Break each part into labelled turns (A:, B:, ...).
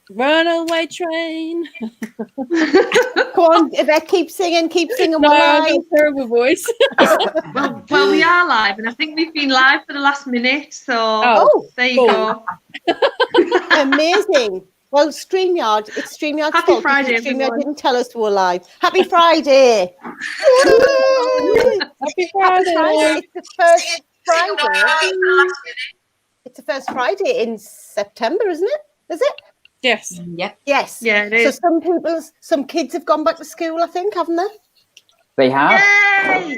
A: Runaway train.
B: Come on, Yvette, keep singing
A: No,
B: while
A: I've got
B: I...
A: a terrible voice.
C: Well, we are live, and I think we've been live for the last minute. So there you go.
B: Amazing. Well, StreamYard, it's StreamYard's
C: Happy
B: fault
C: Friday,
B: because StreamYard
C: everyone.
B: didn't tell us we were live. Happy Friday. Yay!
A: Happy Friday.
B: It's the first Friday. It's the first Friday in September, isn't it? Is it?
A: Yes.
D: Yep.
B: Yes.
C: Yeah, it is.
B: So some kids have gone back to school, I think, haven't they?
E: They have.
C: Yay!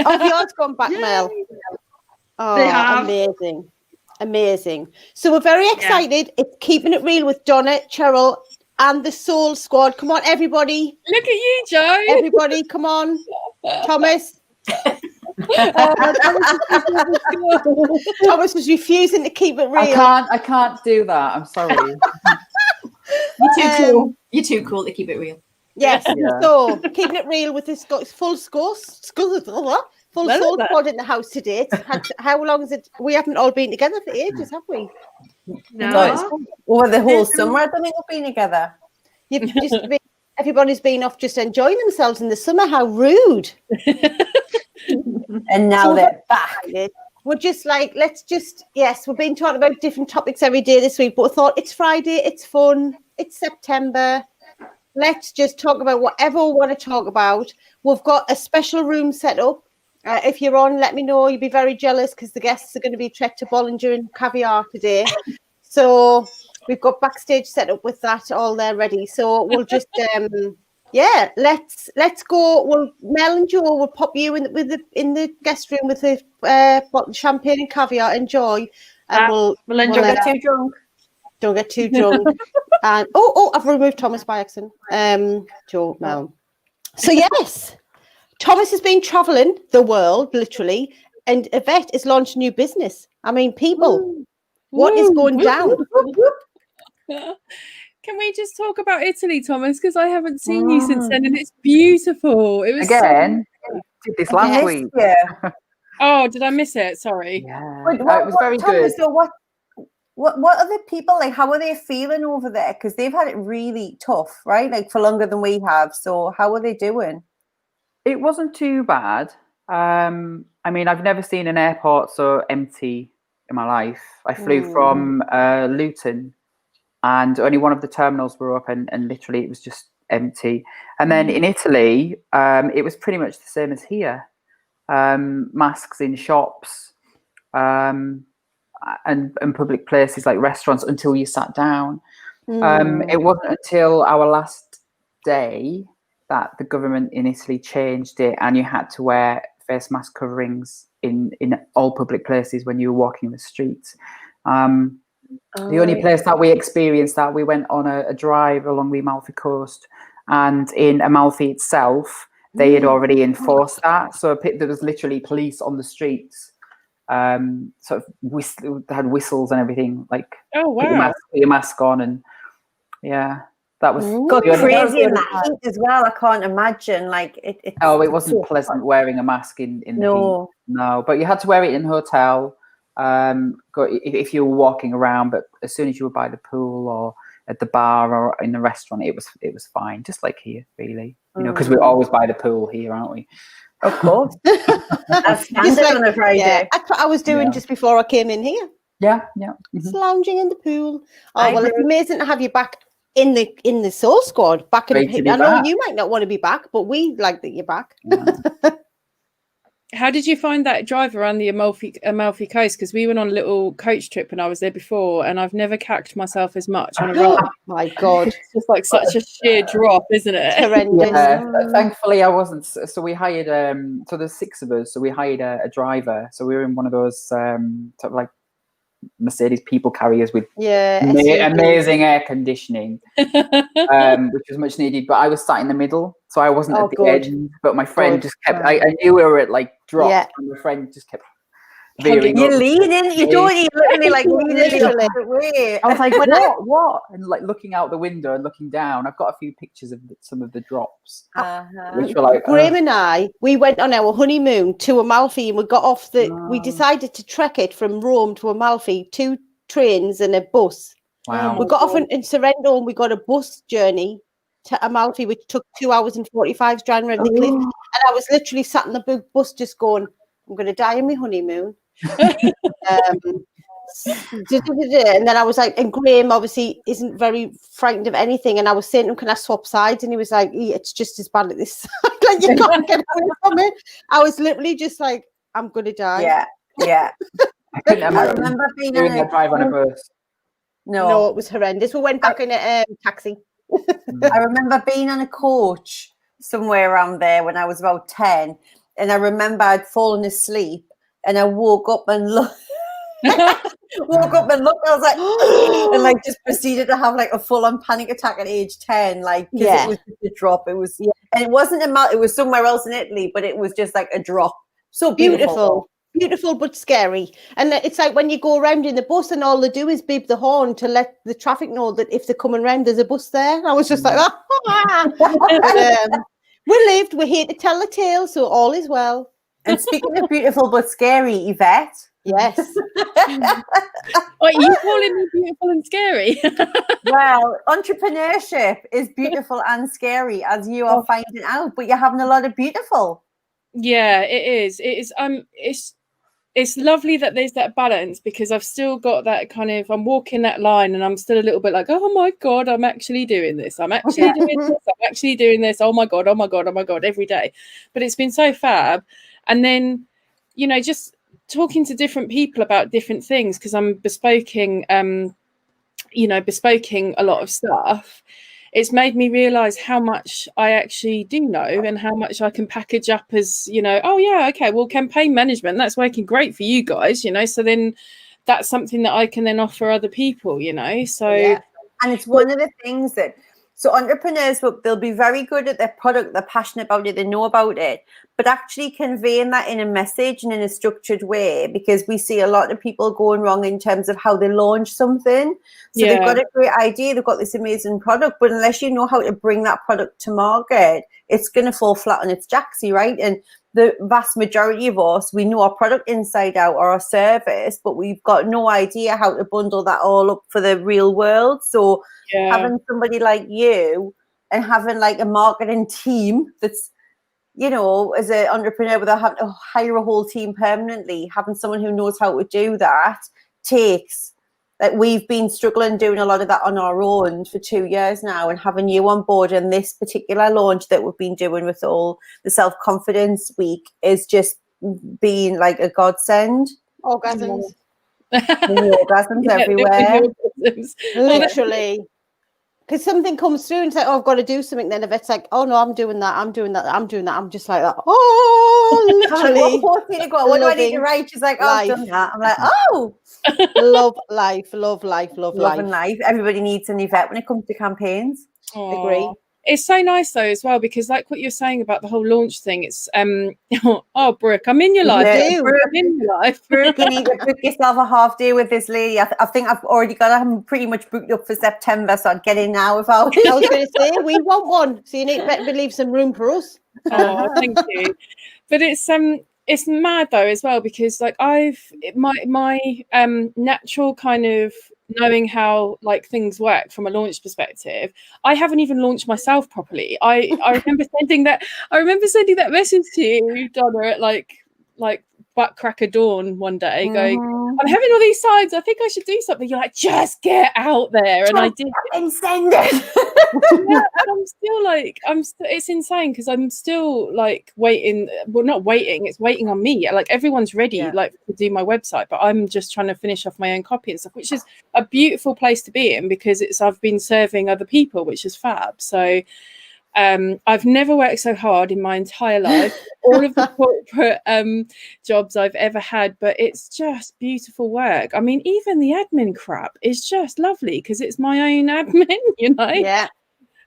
B: Oh, yours gone back, Mel. Oh,
C: They have.
B: Amazing. So we're very excited. It's Keeping It Real with Donna, Cheryl, and the Soul Squad. Come on, everybody.
A: Look at you, Joe.
B: Everybody, come on. Thomas. Thomas was refusing to keep it real.
E: I can't do that. I'm sorry.
D: You're too cool. You're too cool to keep it real.
B: Yes.
E: Yeah.
B: So keeping it real with this full soul squad in the house today. How long is it? We haven't all been together for ages, have we?
C: No.
F: Over the whole summer, I don't think we've been together.
B: You've just everybody's been off just enjoying themselves in the summer. How rude.
F: And now they're back.
B: We're just like, we've been talking about different topics every day this week, but we thought it's Friday, it's fun, it's September. Let's just talk about whatever we want to talk about. We've got a special room set up. If you're on, let me know. You'll be very jealous because the guests are going to be Trek to Bollinger and Caviar today. So we've got backstage set up with that all there ready. So we'll just, let's go. Well, Mel and Joe will pop you in the guest room with the bottle of champagne and caviar. Enjoy, and we'll enjoy.
F: Don't get too drunk.
B: Don't get too drunk. And I've removed Thomas by accident. Joe, Mel. So yes, Thomas has been traveling the world literally, and Yvette has launched a new business. I mean, people, what is going down?
A: Can we just talk about Italy, Thomas? Because I haven't seen you since then, and it's beautiful. It was
E: Again, did this last week.
F: Yeah.
A: Oh, did I miss it? Sorry.
E: Yeah.
F: Wait,
E: it was very good.
F: So what are the people like? How are they feeling over there? Because they've had it really tough, right? Like for longer than we have. So how are they doing?
E: It wasn't too bad. I mean, I've never seen an airport so empty in my life. I flew from Luton, and only one of the terminals were up, and literally it was just empty. And then in Italy, it was pretty much the same as here. Masks in shops, and public places like restaurants until you sat down. It wasn't until our last day that the government in Italy changed it, and you had to wear face mask coverings in all public places when you were walking the streets. The only place that we experienced that, we went on a drive along the Amalfi Coast, and in Amalfi itself, they had already enforced that. So there was literally police on the streets, sort of had whistles and everything, like put your mask on, and that was
F: crazy in that heat as well. I can't imagine. Like it
E: wasn't so pleasant wearing a mask in the heat. No, but you had to wear it in a hotel. If you were walking around, but as soon as you were by the pool or at the bar or in the restaurant, it was fine, just like here, really. You know, because we're always by the pool here, aren't we?
F: Of course. That's standard on a Friday.
B: Yeah, that's what I was doing just before I came in here.
E: Yeah.
B: Just lounging in the pool. Well, it's amazing to have you back in the Soul Squad. Back in the I know you might not want to be back, but we like that you're back.
A: How did you find that drive around the Amalfi Coast? Because we went on a little coach trip and I was there before, and I've never cacked myself as much on a road.
B: Oh my God.
A: It's just like such a sheer drop, isn't it?
B: Horrendous.
E: Yeah, thankfully I wasn't. So we hired, so there's 6 of us, so we hired a driver. So we were in one of those sort of like Mercedes people carriers with amazing air conditioning, which was much needed. But I was sat in the middle, so I wasn't at the end. But my friend just kept. I knew we were at like drops, and my friend just kept veering.
F: You lean in. You don't. You literally like lean in way.
E: I was like, what? And like looking out the window and looking down. I've got a few pictures of some of the drops, which were like.
B: Graham and I, we went on our honeymoon to Amalfi, and we got off we decided to trek it from Rome to Amalfi, 2 trains and a bus.
E: Wow.
B: We got off in Sorrento and we got a bus journey to Amalfi, which took 2 hours and 45 driving around the cliff. And I was literally sat in the bus just going, I'm going to die on my honeymoon. And then I was like, and Graham obviously isn't very frightened of anything. And I was saying to him, can I swap sides? And he was like, it's just as bad at this side. Like, you can't get away from it. I was literally just like, I'm going to die.
F: Yeah, yeah.
E: I
F: remember being
E: doing a drive on a bus.
B: No, it was horrendous. We went back in a taxi.
F: I remember being on a coach somewhere around there when I was about 10. And I remember I'd fallen asleep and I woke up and looked. I was like, and like just proceeded to have like a full-on panic attack at age 10, like because it was just a drop. It was, and it wasn't it was somewhere else in Italy, but it was just like a drop. So
B: beautiful but scary. And it's like when you go around in the bus and all they do is beep the horn to let the traffic know that if they're coming around, there's a bus there. And I was just like, we lived. We're here to tell the tale, so all is well.
F: And speaking of beautiful but scary, Yvette.
B: Yes.
A: What, you calling me beautiful and scary?
F: Well, entrepreneurship is beautiful and scary, as you are finding out, but you're having a lot of beautiful.
A: Yeah, it is. It is. It's lovely that there's that balance, because I've still got that kind of, I'm walking that line and I'm still a little bit like, oh my God, I'm actually doing this. I'm actually doing this. I'm actually doing this. Oh my God, oh my God, oh my God, every day. But it's been so fab. And then, you know, just talking to different people about different things, because I'm bespoking a lot of stuff. It's made me realize how much I actually do know and how much I can package up as, you know, oh yeah, okay, well, campaign management, that's working great for you guys, you know, so then that's something that I can then offer other people, you know. So
F: and it's one of the things that, so entrepreneurs, they'll be very good at their product, they're passionate about it, they know about it, but actually conveying that in a message and in a structured way, because we see a lot of people going wrong in terms of how they launch something. So they've got a great idea, they've got this amazing product, but unless you know how to bring that product to market, it's going to fall flat on its jacksy, right? And the vast majority of us, we know our product inside out or our service, but we've got no idea how to bundle that all up for the real world. So having somebody like you and having like a marketing team that's, you know, as an entrepreneur without having to hire a whole team permanently, having someone who knows how to do that takes, like, we've been struggling doing a lot of that on our own for 2 years now, and having you on board in this particular launch that we've been doing with all the self-confidence week is just being like a godsend.
B: Orgasms.
F: Orgasms everywhere.
B: Literally. Because something comes through and it's like, oh, I've got to do something. Then if it's like, oh no, I'm doing that. I'm just like that. Oh, literally.
F: What do I need to write? She's like, oh, I've done that. I'm like, oh.
B: Love life.
F: Loving life. Everybody needs an Yvette when it comes to campaigns.
B: Agree.
A: It's so nice though as well, because like what you're saying about the whole launch thing, it's oh Brooke, I'm in your life.
F: Brooke,
A: I'm in your life.
F: Brooke, you need to book yourself a half day with this lady. I think I've already got I'm pretty much booked up for September, so I'd get in now if I was.
B: I was going to say we want one, so you need to leave some room for us.
A: Oh, thank you. But it's mad though as well, because like my natural kind of knowing how like things work from a launch perspective, I haven't even launched myself properly. I remember sending that message to you, Donna, at like butt crack of dawn one day, going, I'm having all these signs, I think I should do something. You're like, just get out there. And I did,
F: and send it.
A: and I'm still it's insane, because I'm still like waiting, well, not waiting, it's waiting on me. Like everyone's ready like to do my website, but I'm just trying to finish off my own copy and stuff, which is a beautiful place to be in, because I've been serving other people, which is fab. So I've never worked so hard in my entire life, all of the corporate jobs I've ever had, but it's just beautiful work. I mean, even the admin crap is just lovely, because it's my own admin, you know.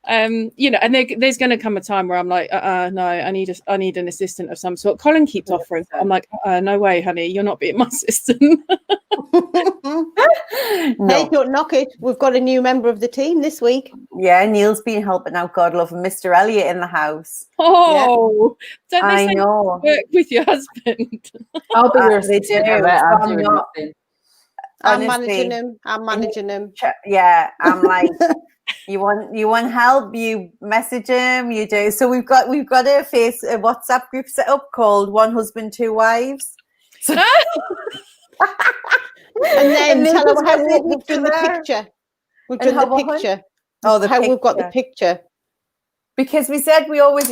A: You know, and there's going to come a time where I'm like, no, I need an assistant of some sort. Colin keeps offering. I'm like, no way, honey, you're not being my assistant.
B: Hey, don't knock it. We've got a new member of the team this week.
F: Yeah, Neil's been helping out. God love him. Mr. Elliot in the house.
A: Oh, don't they say
F: know.
A: work with your husband?
E: I'll be your assistant.
B: I'm managing them.
F: Yeah, I'm like, you want help? You message him. You do. So we've got a WhatsApp group set up called One Husband, Two Wives. So,
B: and then tell them how
F: message
B: we've
F: each
B: done the
F: other.
B: picture. We've
F: And
B: done the picture.
F: Oh, the
B: how
F: picture.
B: we've got the picture.
F: Because we said we always,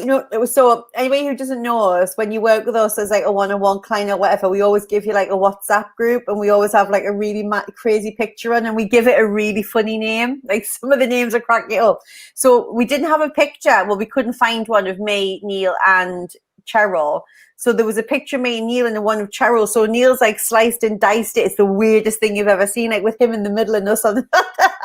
F: so anybody who doesn't know us, when you work with us as like a one-on-one client or whatever, we always give you like a WhatsApp group, and we always have like a really crazy picture on, and we give it a really funny name. Like some of the names are cracking up. So we didn't have a picture. Well, we couldn't find one of me, Neil, and Cheryl. So there was a picture of me and Neil and the one of Cheryl. So Neil's like sliced and diced it. It's the weirdest thing you've ever seen, like with him in the middle and us on the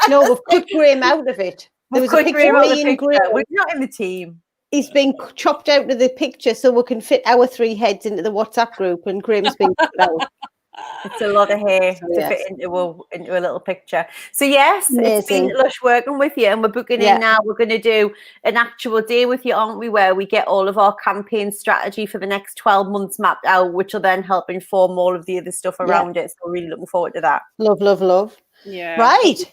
B: No, we've cut Graham out of it. There was a picture of me and Graham.
F: We're not in the team.
B: He's been chopped out of the picture so we can fit our 3 heads into the WhatsApp group, and Graham's been cut out.
F: It's a lot of hair to fit into a little picture. So yes, It's been lush working with you, and we're booking in now. We're going to do an actual day with you, aren't we, where we get all of our campaign strategy for the next 12 months mapped out, which will then help inform all of the other stuff around it. So we're really looking forward to that.
B: Love, love, love.
A: Yeah.
B: Right.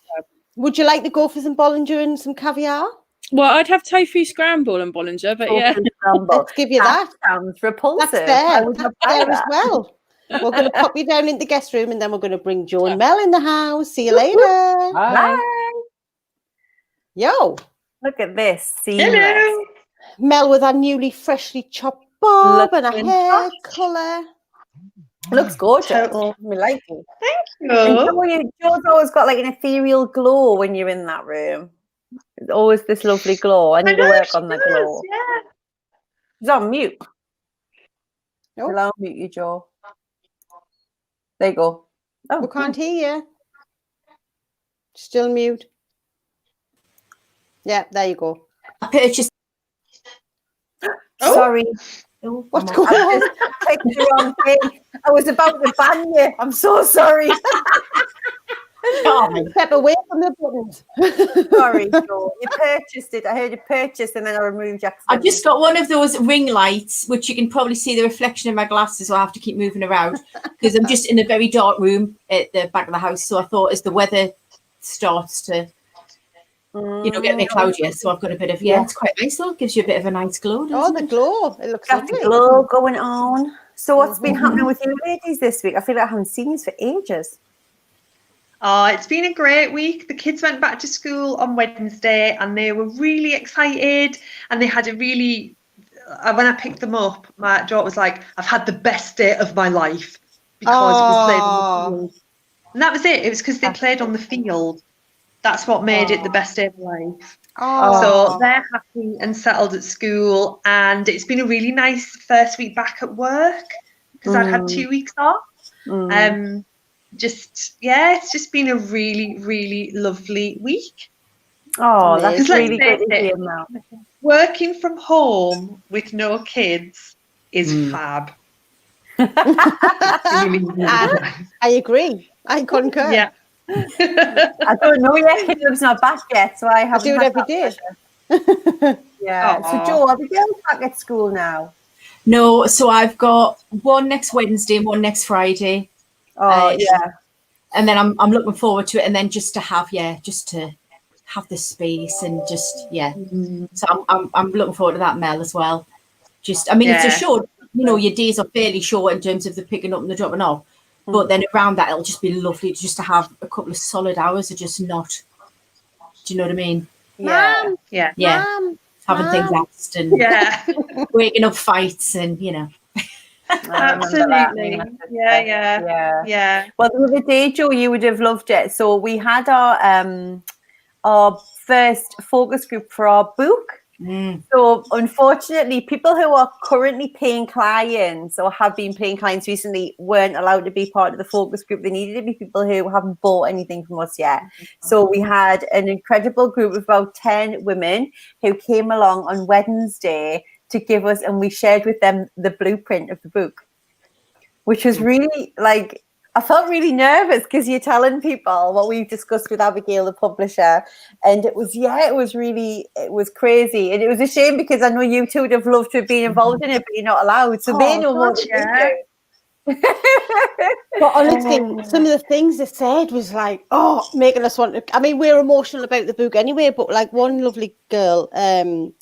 B: Would you like to go for some Bollinger and some caviar?
A: Well, I'd have tofu scramble and Bollinger, but
B: Let's give you that.
F: Sounds repulsive.
B: That's there. That's there as well. We're going to pop you down in the guest room, and then we're going to bring Joe and Mel in the house. See you later.
F: Bye.
B: Yo.
F: Look at this.
C: Hello.
B: Mel with our newly freshly chopped bob and a hair colour.
F: Looks gorgeous. We like it.
C: Thank you.
F: Joe's always got like an ethereal glow when you're in that room. There's always this lovely glow. I need to work on the glow.
C: Yeah.
F: He's on mute.
B: Oh.
F: I'll mute you, Joe. There you go. Oh,
B: we can't hear you. Still mute. Yeah, there you go.
D: I purchased.
F: Sorry.
B: What's going on?
F: I was about to ban you. I'm so sorry.
B: Step away from the buttons.
F: Sorry, Joe. You purchased it. I heard you purchased, and then I removed you.
D: I've just got one of those ring lights, which you can probably see the reflection in my glasses, so I have to keep moving around because I'm just in a very dark room at the back of the house. So I thought as the weather starts to, get a bit cloudier, so I've got a bit of, it's quite nice though. Gives you a bit of a nice glow, doesn't
B: the glow. It looks
F: lovely. Glow going on. So what's been happening with you ladies this week? I feel like I haven't seen you for ages.
C: Oh, it's been a great week. The kids went back to school on Wednesday and they were really excited, and they had a really, when I picked them up, my daughter was like, I've had the best day of my life because it was played on the field. And that was it. It was because they played on the field. That's what made it the best day of life. So they're happy and settled at school, and it's been a really nice first week back at work because I'd had 2 weeks off. It's just been a really, really lovely week.
F: Oh, that's really good to hear, Mel.
C: Working from home with no kids is fab.
B: I agree. I concur.
C: Yeah.
F: I don't know yet. It's not back yet, so I haven't
B: do it every day.
F: Yeah. So, Joe, are the girls back at school now?
D: No, so I've got one next Wednesday and one next Friday. And then I'm looking forward to it, and then just to have the space and just So I'm looking forward to that, Mel, as well. It's a short, your days are fairly short in terms of the picking up and the dropping off, but then around that it'll just be lovely just to have a couple of solid hours of just not. Do you know what I mean?
B: Mom,
D: Mom, having things asked and waking up fights and
C: Absolutely. Yeah.
F: Well, the other day, Joe, you would have loved it. So we had our first focus group for our book. So unfortunately, people who are currently paying clients or have been paying clients recently weren't allowed to be part of the focus group. They needed to be people who haven't bought anything from us yet. So we had an incredible group of about 10 women who came along on Wednesday to give us, and we shared with them the blueprint of the book, which was really I felt really nervous because you're telling people what we've discussed with Abigail, the publisher, and it was crazy, and it was a shame because I know you two would have loved to have been involved in it, but you're not allowed, so they know more than you do.
B: But honestly, some of the things they said was like, making us want to. I mean, we're emotional about the book anyway, but like one lovely girl,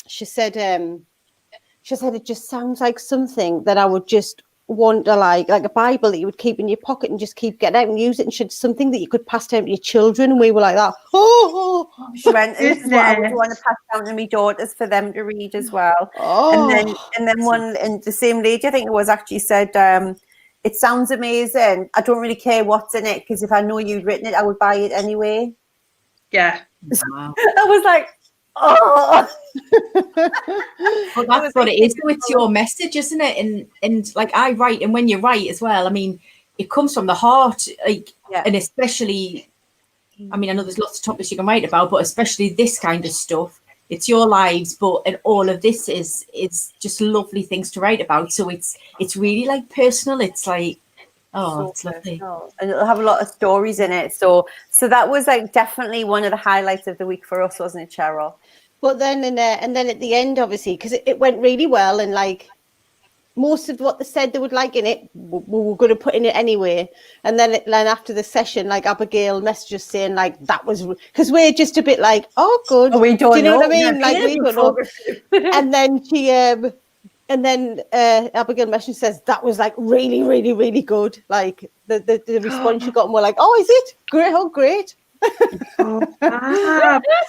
B: she said it just sounds like something that I would just want to like a Bible that you would keep in your pocket and just keep getting out and use it, and should something that you could pass down to your children. And we were like that.
F: She went, this is what I would want to pass down to my daughters for them to read as well. And then the same lady, I think it was, actually said, it sounds amazing. I don't really care what's in it, because if I know you'd written it, I would buy it anyway.
C: Yeah.
D: Wow.
F: I was like, oh.
D: Well, that's what it is. So it's your message, isn't it? And like I write, and when you write as well, I mean, it comes from the heart, like, and especially, I mean, I know there's lots of topics you can write about, but especially this kind of stuff. It's your lives, and all of this is just lovely things to write about. So it's really like personal. It's like, it's lovely,
F: and it'll have a lot of stories in it. So that was like definitely one of the highlights of the week for us, wasn't it, Cheryl?
B: But then and then at the end, obviously, because it went really well, and like most of what they said they would like in it, we were going to put in it anyway. And then after the session, like Abigail messaged us saying like that was, because we're just a bit like, good.
F: Oh, we don't
B: Do you know what I mean?
F: No,
B: like we don't know. And then she Abigail messaged says that was like really, really, really good. Like the response you got, and we're like, is it great? Oh, great.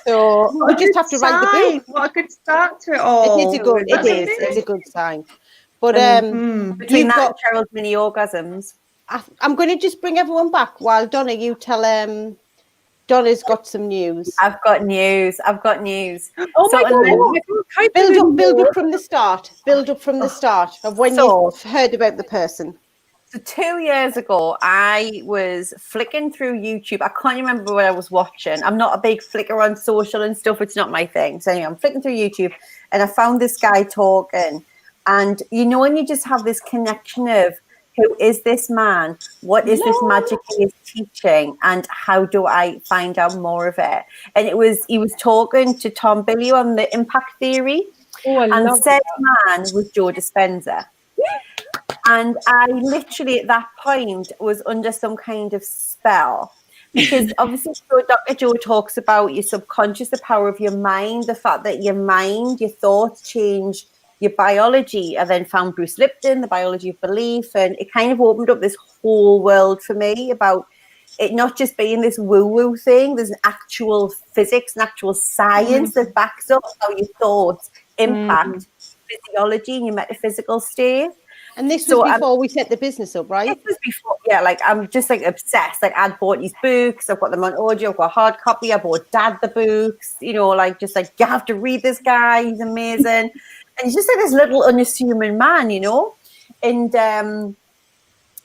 B: So we just have to write the book.
C: What a good start to it all.
B: It's a good sign. But
F: between that and Cheryl's mini orgasms,
B: I'm going to just bring everyone back while Donna, you tell Donna's got some news.
F: I've got news.
A: Oh my God!
B: Build up from the start. Build up from the start of when you've heard about the person.
F: So 2 years ago, I was flicking through YouTube. I can't remember what I was watching. I'm not a big flicker on social and stuff. It's not my thing. So anyway, I'm flicking through YouTube, and I found this guy talking. And you know, when you just have this connection of, who is this man? What is this magic he is teaching? And how do I find out more of it? And he was talking to Tom Billy on the impact theory. And said man was Joe Dispenza. And I literally at that point was under some kind of spell. Because obviously Dr. Joe talks about your subconscious, the power of your mind, the fact that your mind, your thoughts change your biology. I then found Bruce Lipton, the biology of belief, and it kind of opened up this whole world for me about it not just being this woo-woo thing. There's an actual physics, an actual science that backs up how your thoughts impact physiology and your metaphysical state.
B: And this was before we set the business up, right?
F: This was before, like I'm just like obsessed. Like I'd bought these books, I've got them on audio, I've got a hard copy, I bought Dad the books, you know, like just like you have to read this guy, he's amazing. And he's just like this little unassuming man, you know, and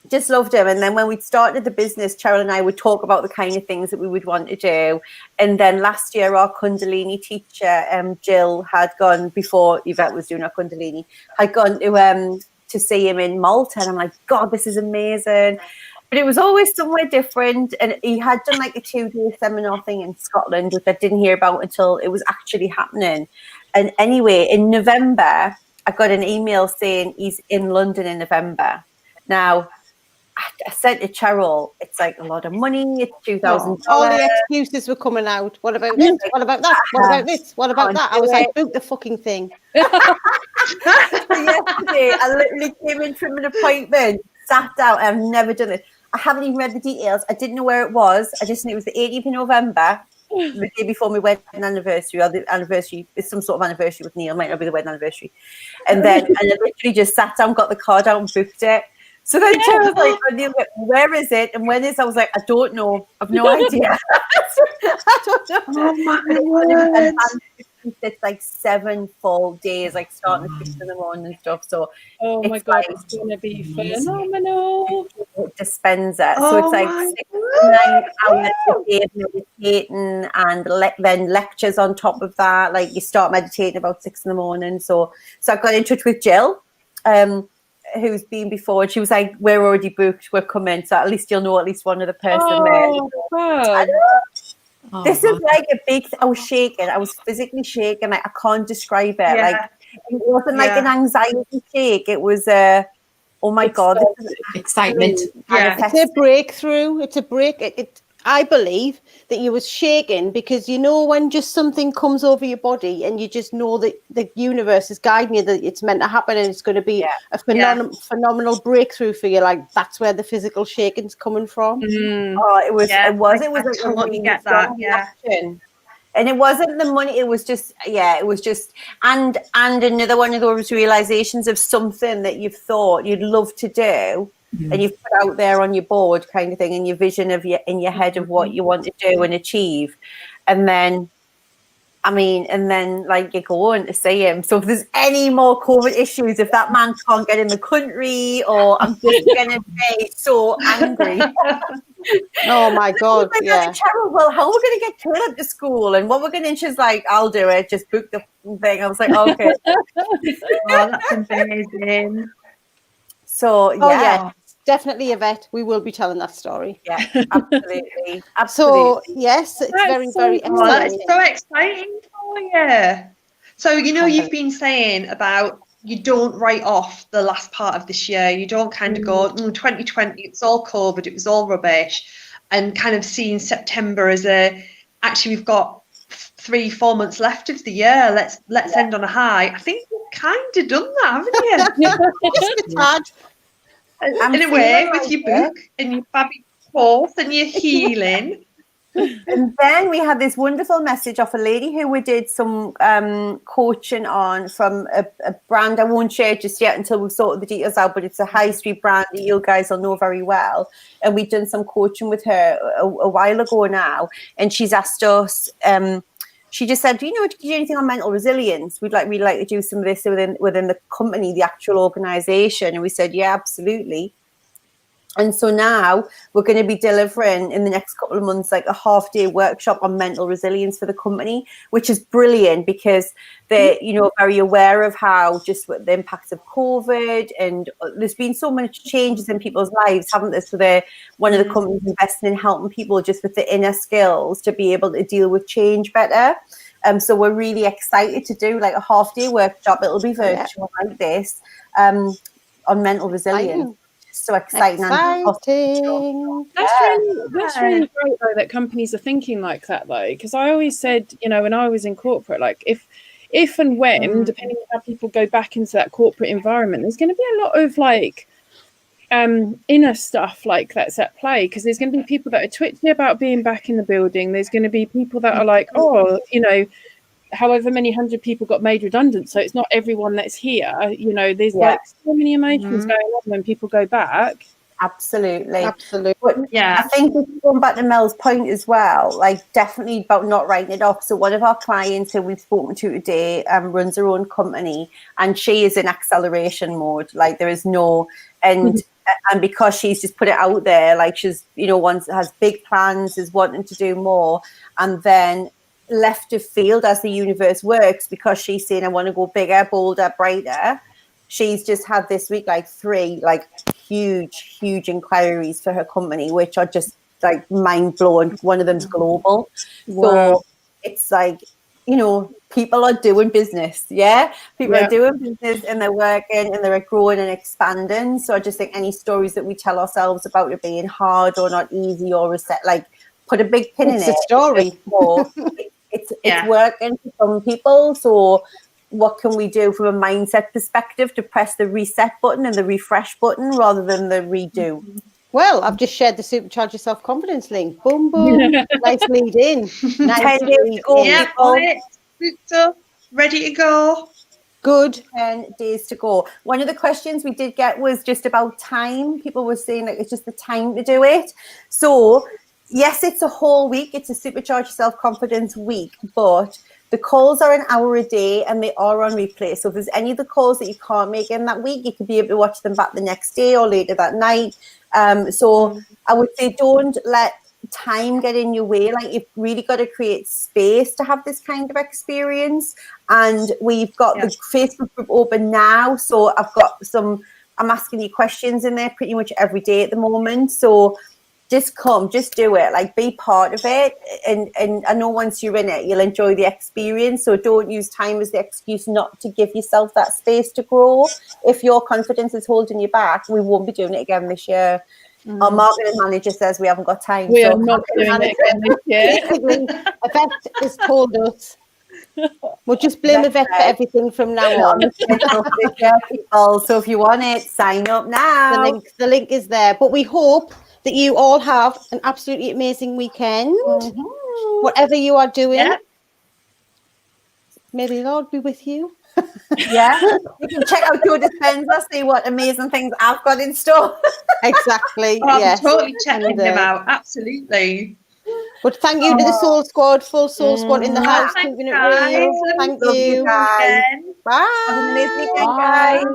F: just loved him. And then when we started the business, Cheryl and I would talk about the kind of things that we would want to do. And then last year, our Kundalini teacher, Jill, had gone, before Yvette was doing our Kundalini, had gone to see him in Malta. And I'm like, God, this is amazing. But it was always somewhere different. And he had done like a 2-day seminar thing in Scotland, which I didn't hear about until it was actually happening. And anyway, in November, I got an email saying he's in London in November. Now, I said to Cheryl, it's like a lot of money. It's $2,000.
B: All the excuses were coming out. What about this? What about that? What about this? What about that? I was like, book the fucking thing.
F: Yesterday, I literally came in from an appointment, sat down. I've never done this. I haven't even read the details. I didn't know where it was. I just knew it was the 18th of November, the day before my wedding anniversary, or the anniversary. It's some sort of anniversary with Neil. It might not be the wedding anniversary. And then I literally just sat down, got the card out, and booked it. So then Cheryl was like, Neil, where is it? And when is it? I was like, I don't know. I've no idea. I don't know.
C: Oh my God.
F: It's like 7 full days, like starting at 6 in the morning and stuff. So
A: oh my God, it's gonna be phenomenal.
F: Dispenza. So it's like 6 to 9 hours a day of meditating, and then lectures on top of that. Like you start meditating about 6 in the morning. So I got in touch with Jill, who's been before, and she was like, we're already booked, we're coming. So at least you'll know at least one other person there.
A: Wow.
F: This is like a big I was shaking. I was physically shaking. Like I can't describe it.
C: Yeah.
F: Like it wasn't like an anxiety shake. It was a oh my God, this is
D: excitement.
C: Yeah.
B: It's a breakthrough. It's a break. I believe that you was shaking because you know when just something comes over your body and you just know that the universe is guiding you, that it's meant to happen and it's going to be a phenomenal breakthrough for you. Like that's where the physical shaking's coming from.
F: Oh, it was
C: I
F: like a
C: totally
F: really
C: get that.
F: strong reaction. And it wasn't the money, it was just, and another one of those realizations of something that you've thought you'd love to do and you've put out there on your board kind of thing, and your vision of in your head of what you want to do and achieve. And then, like you're going to see him. So if there's any more COVID issues, if that man can't get in the country, or I'm just going to be so angry.
B: Oh my God! Yeah.
F: Terrible. How are we going to get Caleb to school, and what we're going to? She's like, "I'll do it. Just book the thing." I was like, "Okay."
C: Oh, that's amazing.
F: So
B: definitely, Yvette. We will be telling that story.
F: Yeah, absolutely.
B: So yes, it's
A: That's
B: very
A: so
C: Oh,
B: exciting.
C: that's so exciting for you. So, you've been saying about you don't write off the last part of this year. You don't kind of go, 2020, it's all COVID, it was all rubbish. And kind of seeing September as actually we've got 3-4 months left of the year. Let's end on a high. I think you've kind of done that, haven't you?
B: Just a tad.
C: In a way, with your book and your fabulous course and your healing.
F: And then we had this wonderful message off a lady who we did some coaching on from a brand. I won't share just yet until we've sorted the details out, but it's a high street brand that you guys will know very well. And we've done some coaching with her a while ago now. And she's asked us, she just said, do you do anything on mental resilience? We'd really like to do some of this within the company, the actual organization. And we said, yeah, absolutely. And so now we're going to be delivering in the next couple of months, like a half-day workshop on mental resilience for the company, which is brilliant because they're, very aware of how just what the impacts of COVID, and there's been so much changes in people's lives, haven't there? So they're one of the companies investing in helping people just with the inner skills to be able to deal with change better. So we're really excited to do like a half-day workshop. It'll be virtual like this on mental resilience. So exciting.
A: That's really great though that companies are thinking like that though, because I always said, when I was in corporate, like if and when, depending on how people go back into that corporate environment, there's going to be a lot of like inner stuff like that's at play, because there's going to be people that are twitchy about being back in the building. There's going to be people that are like, however many 100 people got made redundant, so it's not everyone that's here. There's like so many emotions going on when people go back.
F: Absolutely.
B: But
F: I think going back to Mel's point as well, like definitely about not writing it off. So one of our clients who we've spoken to today runs her own company, and she is in acceleration mode. Like there is no and because she's just put it out there, like she's has big plans, is wanting to do more, and then left of field as the universe works, because she's saying I want to go bigger, bolder, brighter. She's just had this week like 3 huge inquiries for her company, which are just like mind blowing. One of them's global. Wow. So it's like, people are doing business. People are doing business, and they're working and they're growing and expanding. So I just think any stories that we tell ourselves about it being hard or not easy or put a big pin in it.
B: It's a story.
F: It's working for some people. So what can we do from a mindset perspective to press the reset button and the refresh button rather than the redo?
B: Well, I've just shared the Supercharge Your Self-Confidence link. Boom, boom. Nice lead in.
F: 10 days to go,
C: people. Ready to go.
B: Good.
F: 10 days to go. One of the questions we did get was just about time. People were saying it's just the time to do it. So yes, it's a whole week. It's a Supercharge Your Self-Confidence week, but the calls are an hour a day and they are on replay. So if there's any of the calls that you can't make in that week, you could be able to watch them back the next day or later that night. So I would say don't let time get in your way. Like you've really got to create space to have this kind of experience. And we've got the Facebook group open now. So I'm asking you questions in there pretty much every day at the moment. So just come, just do it, like be part of it. And I know once you're in it, you'll enjoy the experience. So don't use time as the excuse not to give yourself that space to grow. If your confidence is holding you back, we won't be doing it again this year. Our marketing manager says we haven't got time.
A: We are not doing it again this year.
B: Basically, Yvette has told us we'll just blame Yvette for everything from now on.
F: People. So if you want it, sign up now.
B: The link is there. But we hope that you all have an absolutely amazing weekend. Whatever you are doing, may the Lord be with you.
F: Yeah, you can check out your dispenser, see what amazing things I've got in store.
B: Exactly.
C: I'm totally checking them out. Absolutely.
B: But thank you to the Soul Squad, full Soul Squad in the house, keeping it real. Thank you.
F: Guys.
B: Bye.
F: Have an amazing weekend, guys.